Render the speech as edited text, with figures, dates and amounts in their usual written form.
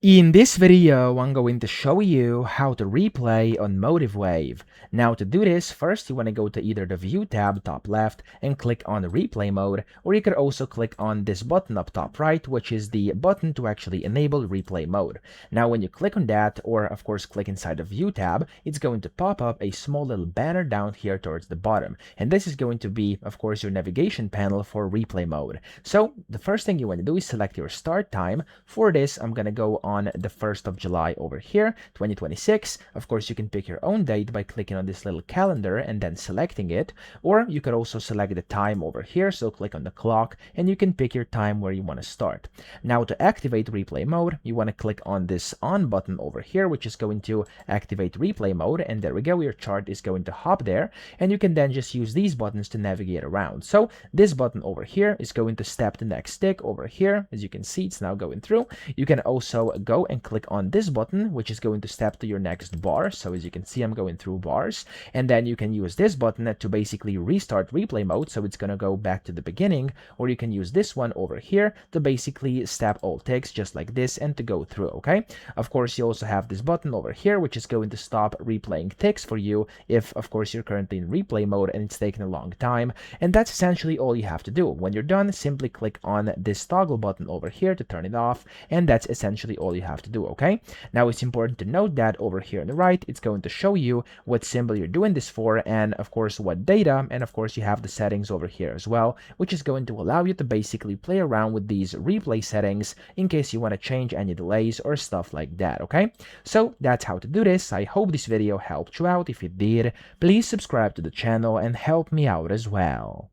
In this video, I'm going to show you how to replay on MotiveWave. Now to do this, first you want to go to either the View tab top left and click on the replay mode, or you could also click on this button up top right, which is the button to actually enable replay mode. Now when you click on that, or of course click inside the View tab, it's going to pop up a small little banner down here towards the bottom. And this is going to be, of course, your navigation panel for replay mode. So the first thing you want to do is select your start time. For this, I'm going to go on the 1st of July over here, 2026. Of course, you can pick your own date by clicking on this little calendar and then selecting it, or you could also select the time over here. So click on the clock and you can pick your time where you want to start. Now to activate replay mode, you want to click on this on button over here, which is going to activate replay mode. And there we go, your chart is going to hop there, and you can then just use these buttons to navigate around. So this button over here is going to step the next stick over here. As you can see, it's now going through. You can also go and click on this button, which is going to step to your next bar. So as you can see, I'm going through bars, and then you can use this button to basically restart replay mode. So it's going to go back to the beginning, or you can use this one over here to basically step all ticks just like this and to go through. Okay. Of course, you also have this button over here, which is going to stop replaying ticks for you if, of course, you're currently in replay mode and it's taken a long time. And that's essentially all you have to do. When you're done, simply click on this toggle button over here to turn it off, and that's essentially all you have to do. Okay. Now it's important to note that over here on the right, it's going to show you what symbol you're doing this for, and of course what data, and of course you have the settings over here as well, which is going to allow you to basically play around with these replay settings in case you want to change any delays or stuff like that. Okay, so that's how to do this. I hope this video helped you out. If it did, please subscribe to the channel and help me out as well.